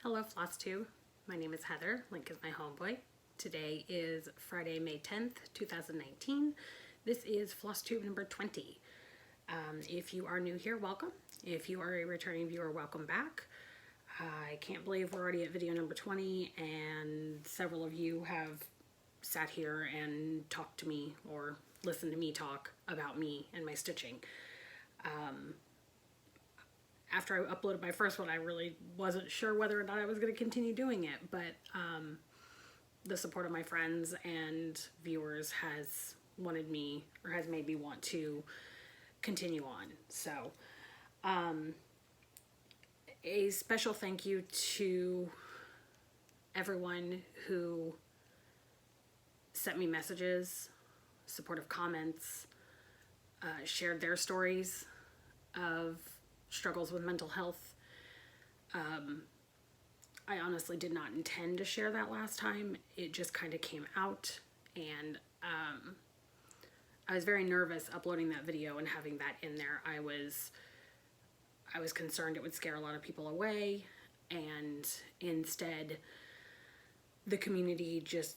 Hello Flosstube, my name is Heather, Link is my homeboy. Today is Friday, May 10th, 2019. This is Flosstube number 20. If you are new here, welcome. If you are a returning viewer, welcome back. I can't believe we're already at video number 20 and several of you have sat here and talked to me or listened to me talk about me and my stitching. After I uploaded my first one, I really wasn't sure whether or not I was going to continue doing it, but the support of my friends and viewers has wanted me, or has made me want to continue on. So, a special thank you to everyone who sent me messages, supportive comments, shared their stories of struggles with mental health. I honestly did not intend to share that last time. It just kind of came out, and I was very nervous uploading that video and having that in there. I was concerned it would scare a lot of people away, and instead the community just,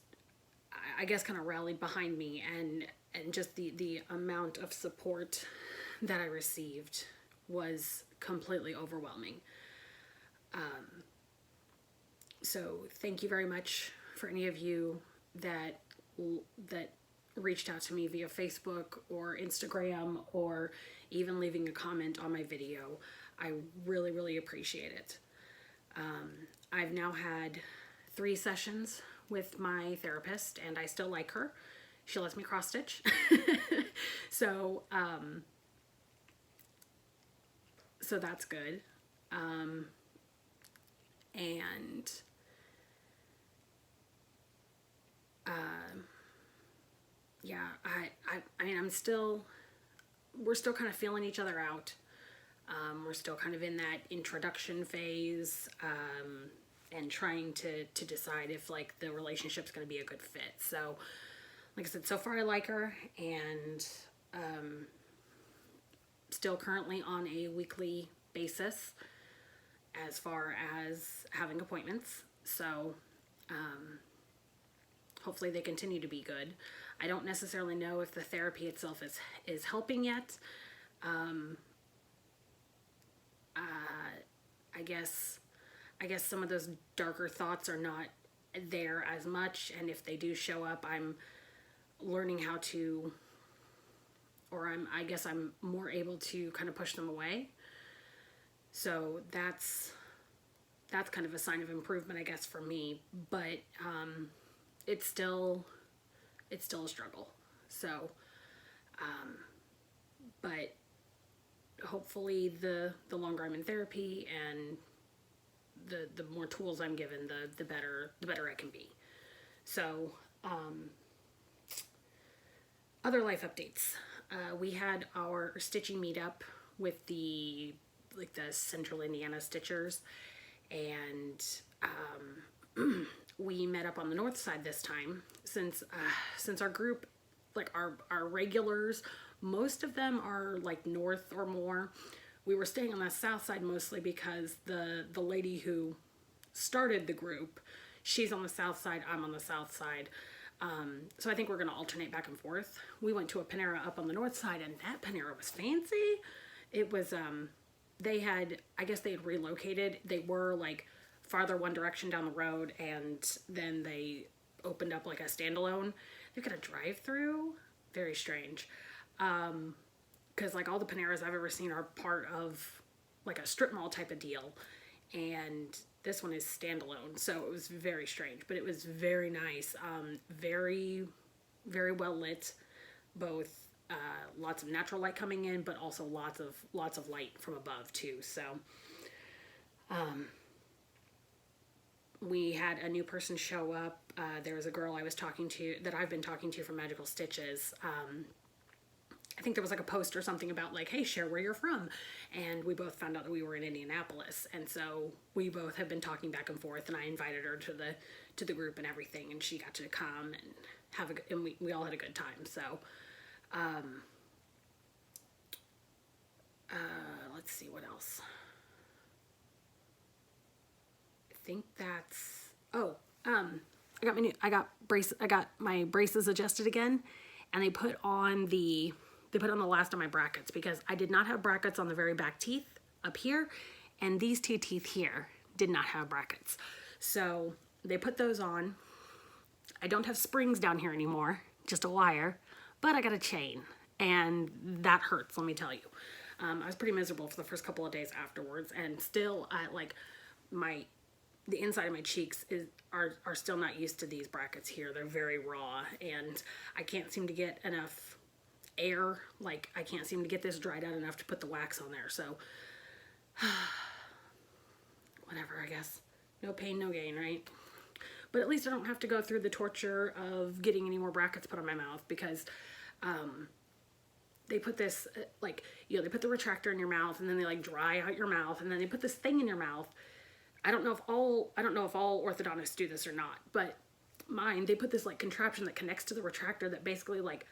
I guess, kind of rallied behind me, and just the amount of support that I received was completely overwhelming. So thank you very much for any of you that reached out to me via Facebook or Instagram, or even leaving a comment on my video. I really, really appreciate it. I've now had 3 sessions with my therapist, and I still like her. She lets me cross stitch. So that's good. Yeah, I mean, we're still kind of feeling each other out. We're still kind of in that introduction phase, and trying to decide if, like, the relationship's going to be a good fit. So, like I said, so far I like her, and still currently on a weekly basis as far as having appointments. So hopefully they continue to be good. I don't necessarily know if the therapy itself is helping yet. I guess some of those darker thoughts are not there as much, and if they do show up, I'm learning how to, or I guess I'm more able to kind of push them away. So that's kind of a sign of improvement, I guess, for me. But it's still a struggle. So, but hopefully the longer I'm in therapy and the more tools I'm given, the better I can be. So, other life updates. We had our stitching meetup with the Central Indiana Stitchers, and we met up on the north side this time, since our group, like our regulars, most of them are like north or more. We were staying on the south side mostly because the lady who started the group, she's on the south side, I'm on the south side. So I think we're going to alternate back and forth. We went to a Panera up on the north side, and that Panera was fancy. It was, I guess they had relocated. They were like farther one direction down the road, and then they opened up like a standalone. They've got a drive-through. Very strange. Because like all the Paneras I've ever seen are part of like a strip mall type of deal, and this one is standalone, so it was very strange, but it was very nice. Very, very well lit, both lots of natural light coming in, but also lots of light from above too. So we had a new person show up. There was a girl I've been talking to from Magical Stitches. I think there was like a post or something about like, hey, share where you're from. And we both found out that we were in Indianapolis. And so we both have been talking back and forth, and I invited her to the group and everything, and she got to come and and we all had a good time. So, let's see what else. I think that's, oh, I got my braces adjusted again, and they put on the last of my brackets, because I did not have brackets on the very back teeth up here, and these two teeth here did not have brackets. So they put those on. I don't have springs down here anymore, just a wire, but I got a chain, and that hurts, let me tell you. I was pretty miserable for the first couple of days afterwards, and still, like, the inside of my cheeks are still not used to these brackets here. They're very raw, and I can't seem to get enough air. Like, I can't seem to get this dried out enough to put the wax on there, so whatever, I guess. No pain, no gain, right? But at least I don't have to go through the torture of getting any more brackets put on my mouth, because they put this, like, you know, they put the retractor in your mouth, and then they, like, dry out your mouth, and then they put this thing in your mouth. I don't know if all orthodontists do this or not, but mine, they put this, like, contraption that connects to the retractor that basically, like,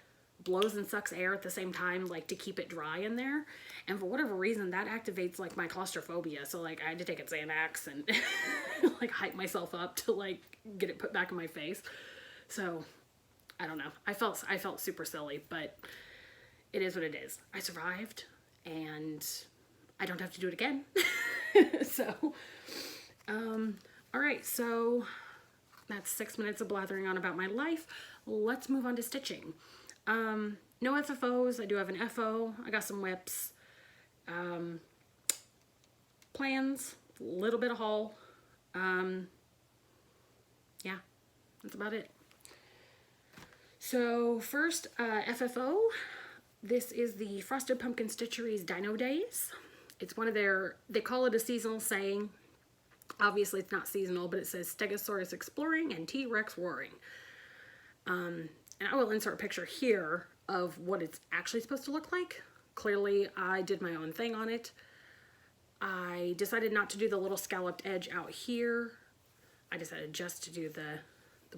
blows and sucks air at the same time, like, to keep it dry in there. And for whatever reason, that activates, like, my claustrophobia. So, like, I had to take a Xanax and like hype myself up to, like, get it put back in my face. So I don't know. I felt super silly, but it is what it is. I survived, and I don't have to do it again. So, all right, so that's 6 minutes of blathering on about my life. Let's move on to stitching. No FFOs. I do have an FO. I got some whips. Plans. A little bit of haul. Yeah, that's about it. So first, FFO. This is the Frosted Pumpkin Stitchery's Dino Days. It's one of their, they call it a seasonal saying. Obviously it's not seasonal, but it says Stegosaurus exploring and T-Rex roaring. And I will insert a picture here of what it's actually supposed to look like. Clearly, I did my own thing on it. I decided not to do the little scalloped edge out here. I decided just to do the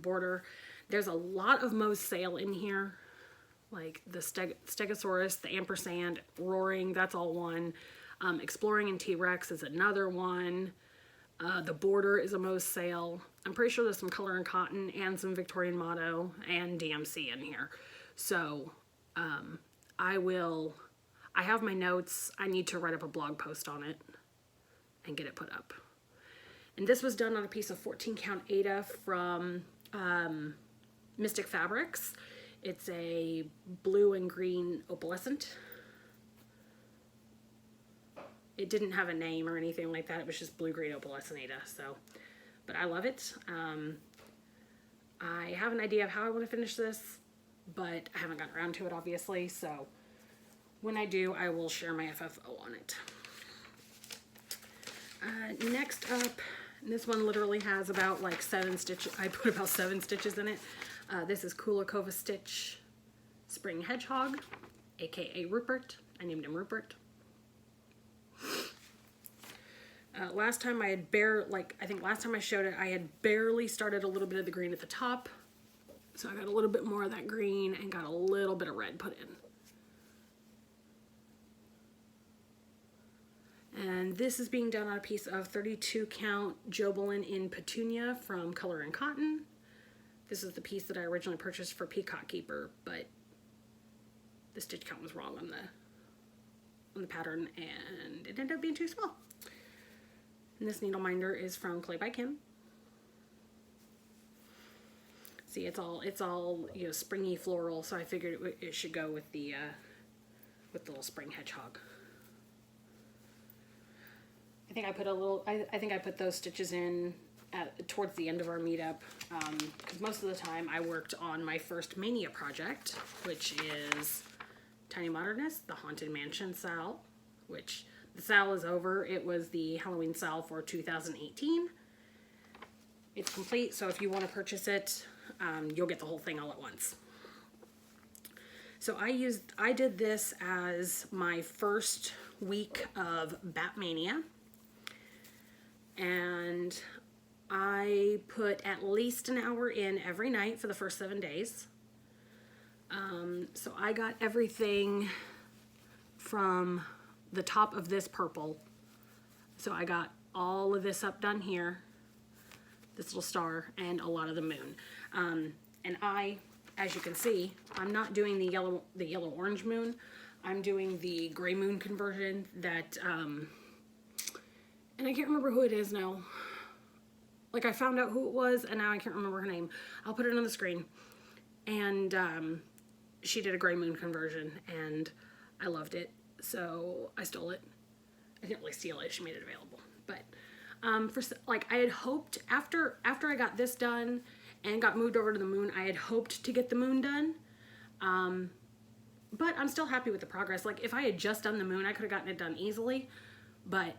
border. There's a lot of Moe's SAL in here. Like the Stegosaurus, the ampersand, roaring, that's all one. Exploring and T-Rex is another one. The border is a Moe's SAL. I'm pretty sure there's some Color and Cotton and some Victorian Motto and DMC in here. So I have my notes. I need to write up a blog post on it and get it put up. And this was done on a piece of 14 count Aida from Mystic Fabrics. It's a blue and green opalescent. It didn't have a name or anything like that. It was just blue-green opalescent Aida. So, but I love it. I have an idea of how I want to finish this, but I haven't gotten around to it, obviously. So when I do, I will share my FFO on it. Next up, this one literally has about like 7 stitches. I put about 7 stitches in it. This is Kulakova Stitch Spring Hedgehog, aka Rupert. I named him Rupert. Last time I had I think last time I showed it, I had barely started a little bit of the green at the top. So I got a little bit more of that green and got a little bit of red put in. And this is being done on a piece of 32 count Jobelan in Petunia from Color and Cotton. This is the piece that I originally purchased for Peacock Keeper, but the stitch count was wrong on the pattern, and it ended up being too small. And this Needleminder is from Clay by Kim. See, it's all you know, springy floral, so I figured it should go with the little Spring Hedgehog. I think I put those stitches in towards the end of our meetup, because most of the time I worked on my first Mania project, which is Tiny Modernist, the Haunted Mansion SAL, which the SAL is over. It was the Halloween SAL for 2018. It's complete, so if you want to purchase it, you'll get the whole thing all at once. So I did this as my first week of Batmania, and I put at least an hour in every night for the first 7 days. So I got everything from the top of this purple. So I got all of this up done here. this little star, and a lot of the moon. And I, as you can see, I'm not doing the yellow orange moon. I'm doing the gray moon conversion that, and I can't remember who it is now. Like, I found out who it was, and now I can't remember her name. I'll put it on the screen. And she did a gray moon conversion, and I loved it, so I stole it. I didn't really steal it, she made it available. But I had hoped, after I got this done and got moved over to the moon, I had hoped to get the moon done. But I'm still happy with the progress. Like, if I had just done the moon, I could have gotten it done easily. But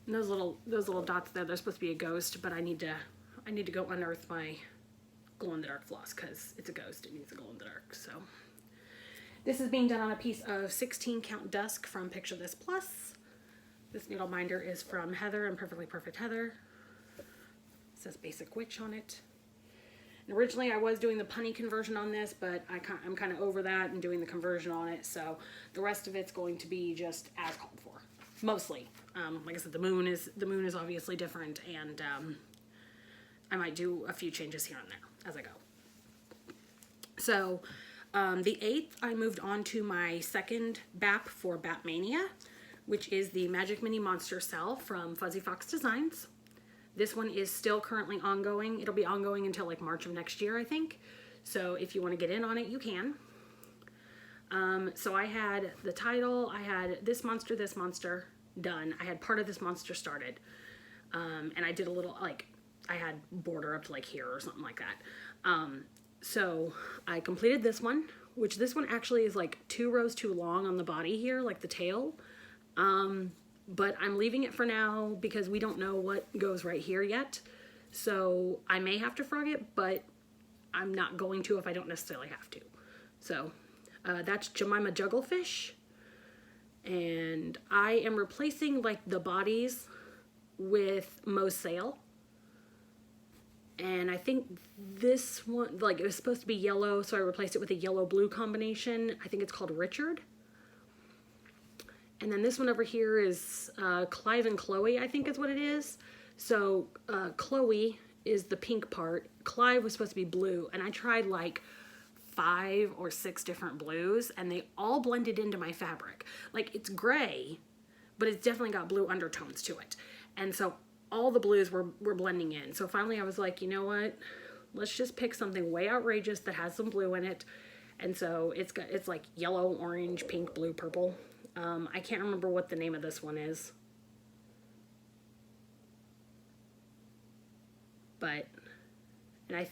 those little dots there, they're supposed to be a ghost, but I need to go unearth my glow-in-the-dark floss, because it's a ghost. It needs a glow-in-the-dark. So this is being done on a piece of 16 count dusk from Picture This Plus. This needle minder is from Heather and Perfectly Perfect Heather. It says Basic Witch on it. And originally I was doing the punny conversion on this, but I'm kind of over that and doing the conversion on it. So the rest of it's going to be just as called for, mostly. Like I said, the moon is obviously different, and I might do a few changes here and there as I go. So the 8th, I moved on to my second BAP for Batmania, which is the Magic Mini Monsters SAL from Fuzzy Fox Designs. This one is still currently ongoing. It'll be ongoing until like March of next year, I think. So if you want to get in on it, you can. So I had the title, I had this monster done. I had part of this monster started. And I did a little, like, I had border up to like here or something like that. So I completed this one, which this one actually is like 2 rows too long on the body here, like the tail. But I'm leaving it for now because we don't know what goes right here yet. So I may have to frog it, but I'm not going to if I don't necessarily have to. So that's Jemima Jugglefish. And I am replacing like the bodies with SAL. And I think this one, like, it was supposed to be yellow, so I replaced it with a yellow-blue combination. I think it's called Richard. And then this one over here is Clive and Chloe, I think is what it is. So Chloe is the pink part. Clive was supposed to be blue, and I tried like 5 or 6 different blues, and they all blended into my fabric. Like, it's gray, but it's definitely got blue undertones to it. And so all the blues were blending in. So finally I was like, you know what? Let's just pick something way outrageous that has some blue in it. And so it's like yellow, orange, pink, blue, purple. I can't remember what the name of this one is. But, and I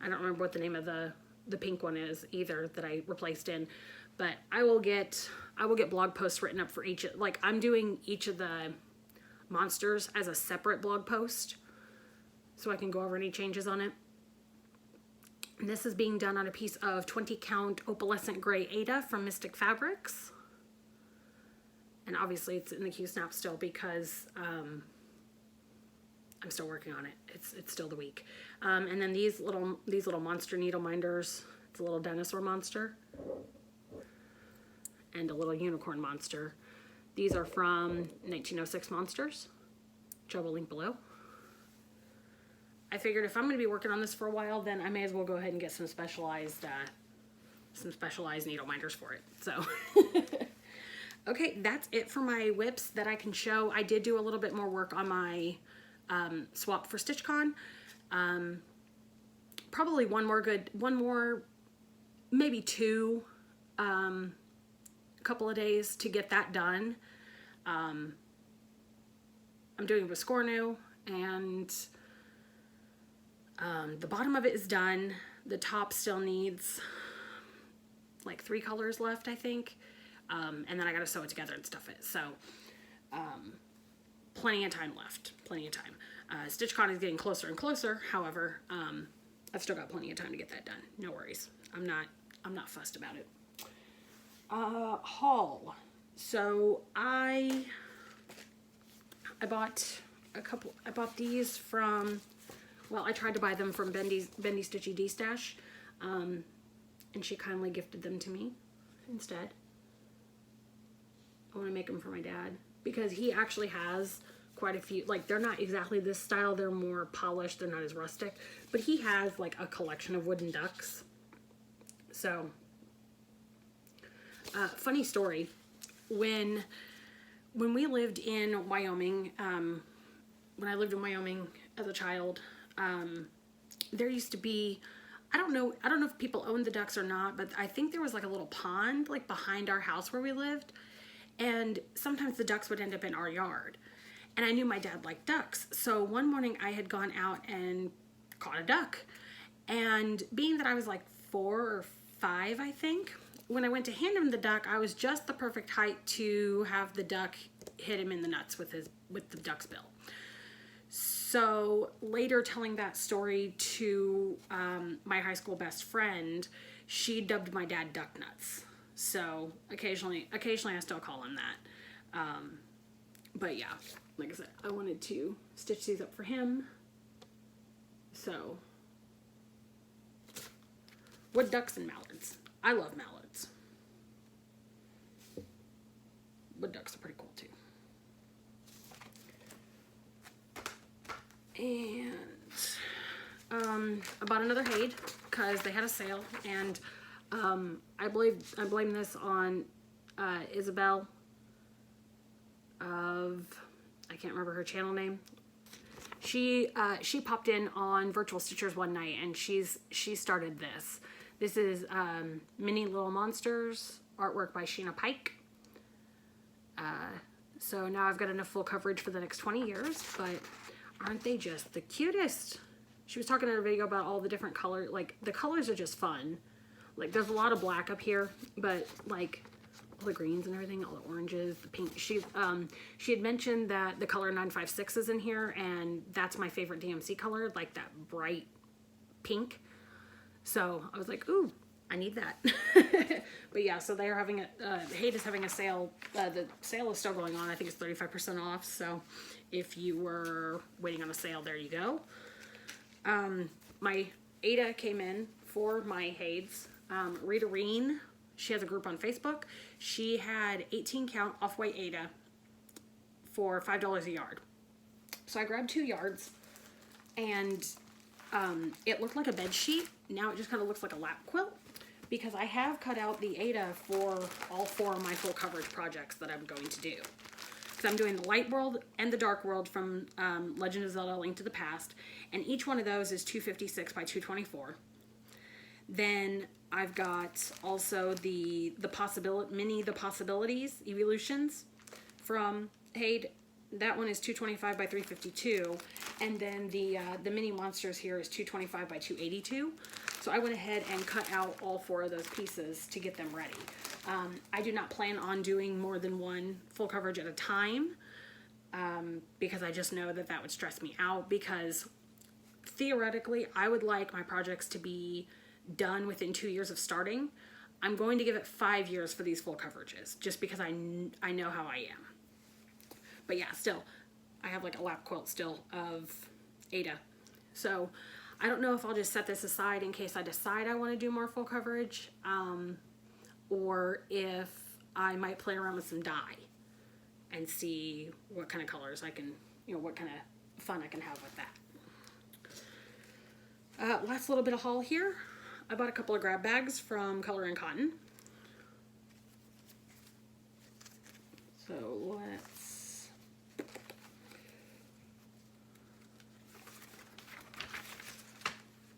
don't remember what the name of the pink one is either that I replaced in. But I will get blog posts written up for each, like, I'm doing each of the monsters as a separate blog post so I can go over any changes on it. And this is being done on a piece of 20 count opalescent gray Aida from Mystic Fabrics. And obviously it's in the Q-snap still because I'm still working on it. It's still the week. And then these little monster Needleminders. It's a little dinosaur monster and a little unicorn monster. These are from 1906 Monsters, which I will link below. I figured if I'm going to be working on this for a while, then I may as well go ahead and get some specialized Needleminders for it. So, okay, that's it for my whips that I can show. I did do a little bit more work on my swap for StitchCon. Probably one more, maybe 2. Couple of days to get that done. I'm doing Viscornu, and the bottom of it is done. The top still needs like 3 colors left, I think, and then I gotta sew it together and stuff it. So plenty of time left, plenty of time. StitchCon is getting closer and closer. However, I've still got plenty of time to get that done. No worries. I'm not fussed about it. Haul. So I bought these from, well, I tried to buy them from Bendy Stitchy D-Stash, and she kindly gifted them to me instead. I want to make them for my dad because he actually has quite a few, like they're not exactly this style, they're more polished, they're not as rustic, but he has like a collection of wooden ducks. So, funny story, when we lived in Wyoming, when I lived in Wyoming as a child, there used to be, I don't know if people owned the ducks or not, but I think there was like a little pond like behind our house where we lived, and sometimes the ducks would end up in our yard. And I knew my dad liked ducks, so one morning I had gone out and caught a duck, and being that I was like 4 or 5, I think, when I went to hand him the duck, I was just the perfect height to have the duck hit him in the nuts with the duck's bill. So later, telling that story to my high school best friend, she dubbed my dad Duck Nuts. So occasionally I still call him that. But yeah, like I said, I wanted to stitch these up for him. So, wood ducks and mallards. I love mallards. Wood ducks are pretty cool too. And I bought another Haid because they had a sale, and I blame this on Isabelle of, I can't remember her channel name. She popped in on Virtual Stitchers one night, and she started this. This is Mini Little Monsters, artwork by Sheena Pike. So now I've got enough full coverage for the next 20 years, but aren't they just the cutest? She was talking in her video about all the different colors. Like, the colors are just fun. Like, there's a lot of black up here, but like all the greens and everything, all the oranges, the pink. She had mentioned that the color 956 is in here, and that's my favorite DMC color, like that bright pink. So I was like, ooh, I need that. But yeah, so they are having Haid is having a sale. The sale is still going on. I think it's 35% off. So if you were waiting on a sale, there you go. My Aida came in for my Haids. Ritarene, she has a group on Facebook. She had 18 count off-white Aida for $5 a yard. So I grabbed 2 yards, and it looked like a bed sheet. Now it just kind of looks like a lap quilt, because I have cut out the Aida for all 4 of my full coverage projects that I'm going to do. Because I'm doing the Light World and the Dark World from Legend of Zelda: Link to the Past, and each one of those is 256 by 224. Then I've got also the Possibilities Evolutions from Haid. That one is 225 by 352, and then the Mini Monsters here is 225 by 282. So I went ahead and cut out all 4 of those pieces to get them ready. I do not plan on doing more than 1 full coverage at a time, because I just know that that would stress me out, because theoretically I would like my projects to be done within 2 years of starting. I'm going to give it 5 years for these full coverages, just because I know how I am. But yeah, still, I have like a lap quilt still of Aida. So I don't know if I'll just set this aside in case I decide I want to do more full coverage, or if I might play around with some dye and see what kind of colors I can, what kind of fun I can have with that. Last little bit of haul here. I bought a couple of grab bags from Color and Cotton. So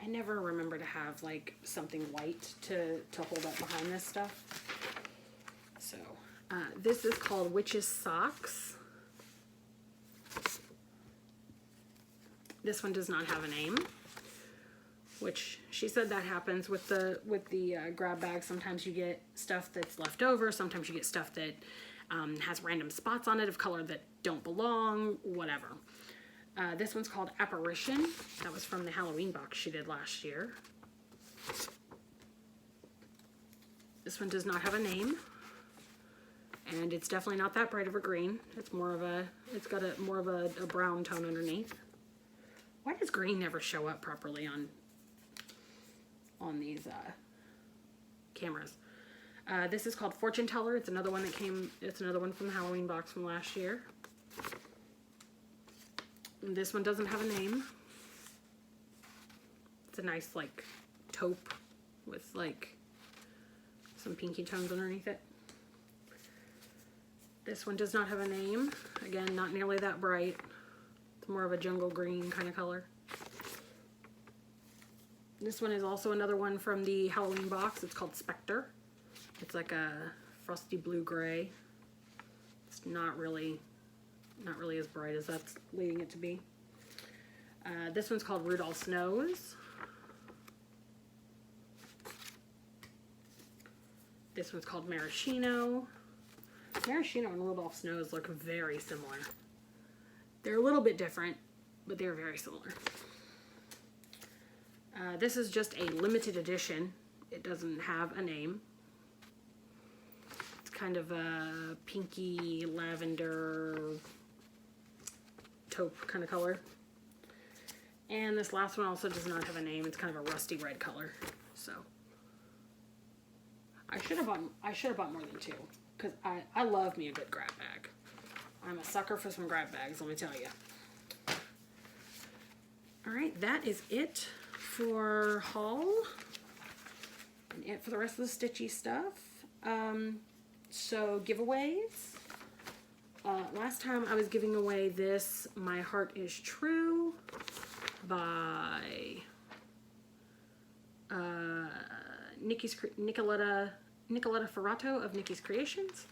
I never remember to have like something white to hold up behind this stuff. So this is called Witch's Socks. This one does not have a name, which she said that happens with the grab bag. Sometimes you get stuff that's left over. Sometimes you get stuff that has random spots on it of color that don't belong, whatever. This one's called Apparition. That was from the Halloween box she did last year. This one does not have a name, and it's definitely not that bright of a green. It's more of a, it's got more of a brown tone underneath. Why does green never show up properly on these cameras? This is called Fortune Teller. It's another one that came. It's another one from the Halloween box from last year. This one doesn't have a name. It's a nice like taupe with like some pinky tones underneath it. This one does not have a name. Again, not nearly that bright. It's more of a jungle green kind of color. This one is also another one from the Halloween box. It's called Spectre. It's like a frosty blue gray. It's not really as bright as that's leading it to be. This one's called Rudolph's Nose. This one's called Maraschino. Maraschino and Rudolph's Nose look very similar. They're a little bit different, but they're very similar. This is just a limited edition. It doesn't have a name. It's kind of a pinky lavender taupe kind of color. And this last one also does not have a name. It's kind of a rusty red color. So I should have bought more than two, because I love me a good grab bag. I'm a sucker for some grab bags, let me tell you. Alright, that is it for haul. And it for the rest of the Stitchy stuff. So giveaways. Last time I was giving away this My Heart Is True by Nicoletta Ferrato of Nikki's Creations.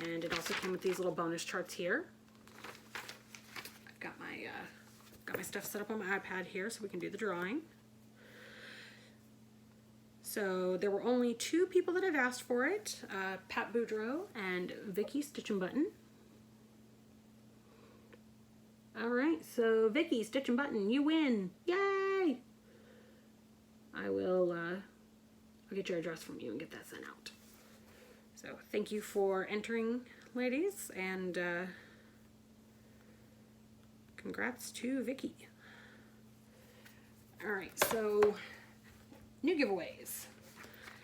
And it also came with these little bonus charts here. I've got my stuff set up on my iPad here so we can do the drawing. So there were only 2 people that have asked for it, Pat Boudreau and Vicky Stitch and Button. Alright, so Vicky Stitch and Button, you win! Yay! I'll get your address from you and get that sent out. So thank you for entering, ladies, and congrats to Vicky. Alright, so new giveaways.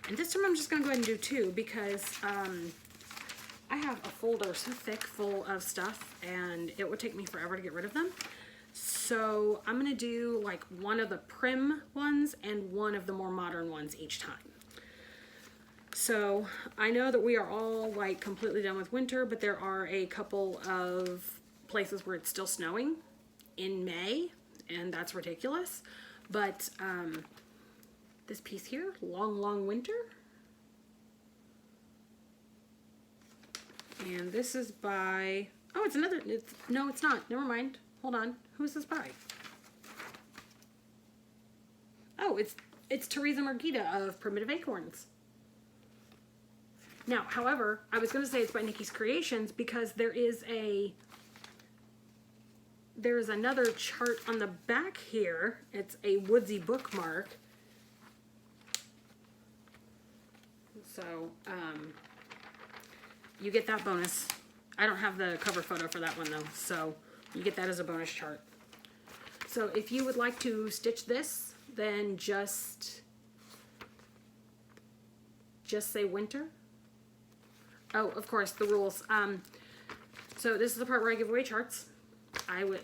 And this time I'm just going to go ahead and do 2 because I have a folder so thick full of stuff and it would take me forever to get rid of them. So I'm going to do like one of the prim ones and one of the more modern ones each time. So I know that we are all like completely done with winter, but there are a couple of places where it's still snowing in May, and that's ridiculous. But this piece here, Long Long Winter. And this is by, oh, it's another, no, it's not. Never mind. Hold on. Who's this by? Oh, it's Teresa Margita of Primitive Acorns. Now, however, I was going to say it's by Nikki's Creations because there's another chart on the back here. It's a woodsy bookmark. So, you get that bonus. I don't have the cover photo for that one though, so you get that as a bonus chart. So if you would like to stitch this, then just say winter. Oh, of course, the rules. So this is the part where I give away charts.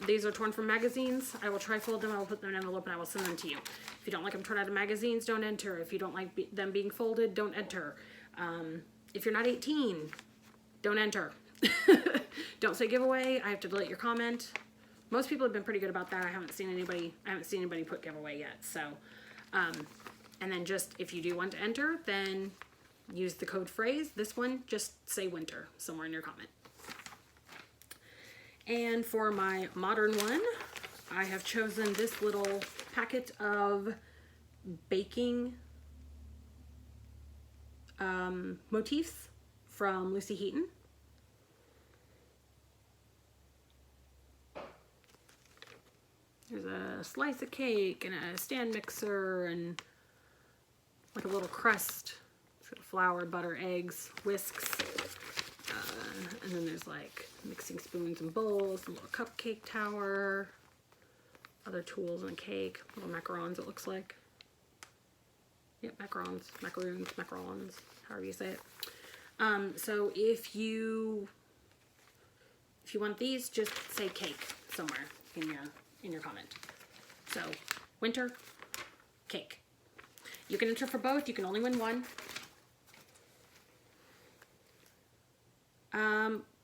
These are torn from magazines. I will trifold them, I will put them in an envelope, and I will send them to you. If you don't like them torn out of magazines, don't enter. If you don't like them being folded, don't enter. If you're not 18, don't enter. Don't say giveaway. I have to delete your comment. Most people have been pretty good about that. I haven't seen anybody put giveaway yet. So, and then just if you do want to enter, then use the code phrase. This one, just say winter somewhere in your comment. And for my modern one, I have chosen this little packet of baking motifs from Lucy Heaton. There's a slice of cake and a stand mixer and like a little crust. It's got flour, butter, eggs, whisks. And then there's like mixing spoons and bowls, a little cupcake tower, other tools and a cake, little macarons it looks like. Yep, macarons, however you say it. So if you want these, just say cake somewhere. in your comment. So, winter, cake. You can enter for both. You can only win one.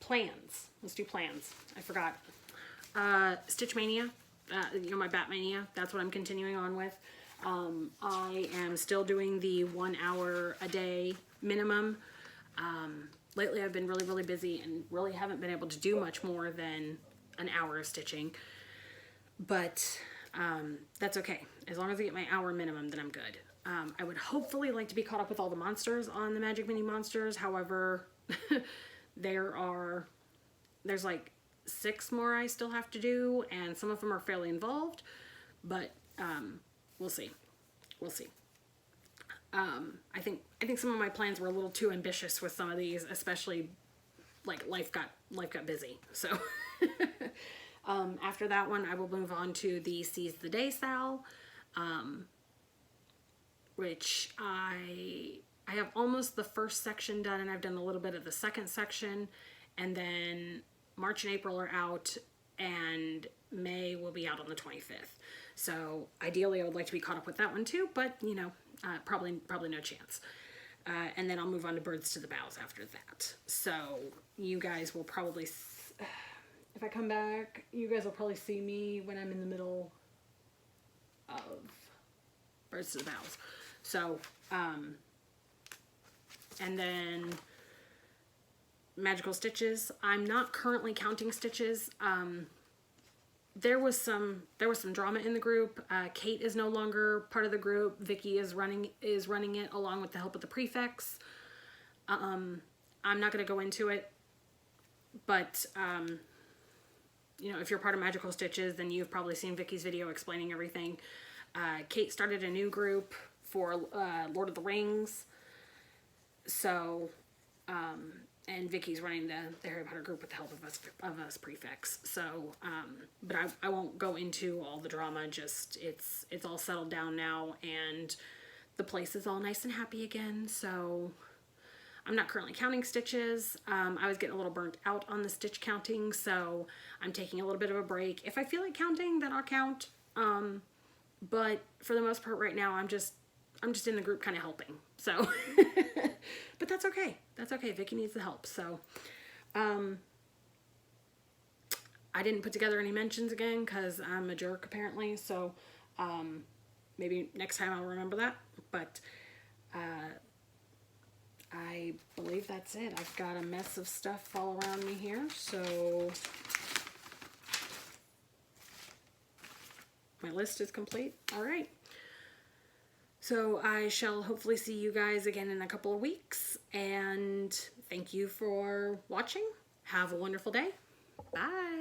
Plans. Let's do plans. I forgot. Stitch Mania. You know, my Bat Mania. That's what I'm continuing on with. I am still doing the 1 hour a day minimum. Lately I've been really, really busy and really haven't been able to do much more than an hour of stitching. But that's okay. As long as I get my hour minimum, then I'm good. I would hopefully like to be caught up with all the monsters on the Magic Mini Monsters. However, there's like 6 more I still have to do, and some of them are fairly involved, but we'll see. We'll see. I think some of my plans were a little too ambitious with some of these, especially like life got busy. So after that one, I will move on to the Seize the Day SAL, which I have almost the first section done, and I've done a little bit of the second section, and then March and April are out, and May will be out on the 25th. So ideally I would like to be caught up with that one too, but you know, probably no chance. And then I'll move on to Birds to the Boughs after that. So you guys will probably, if I come back, you guys will probably see me when I'm in the middle of Birds to the Boughs. So, and then Magical Stitches. I'm not currently counting stitches. There was some drama in the group. Kate is no longer part of the group. Vicky is running it along with the help of the prefects. I'm not going to go into it, but you know, if you're part of Magical Stitches, then you've probably seen Vicky's video explaining everything. Kate started a new group for Lord of the Rings. So, and Vicky's running the Harry Potter group with the help of us prefects. So, but I won't go into all the drama. Just it's all settled down now, and the place is all nice and happy again. So, I'm not currently counting stitches. I was getting a little burnt out on the stitch counting, so I'm taking a little bit of a break. If I feel like counting, then I'll count. But for the most part, right now, I'm just in the group, kind of helping. So. But that's okay. That's okay. Vicky needs the help. So, I didn't put together any mentions again because I'm a jerk apparently. So, maybe next time I'll remember that. But, I believe that's it. I've got a mess of stuff all around me here. So, my list is complete. All right. So I shall hopefully see you guys again in a couple of weeks, and thank you for watching. Have a wonderful day. Bye.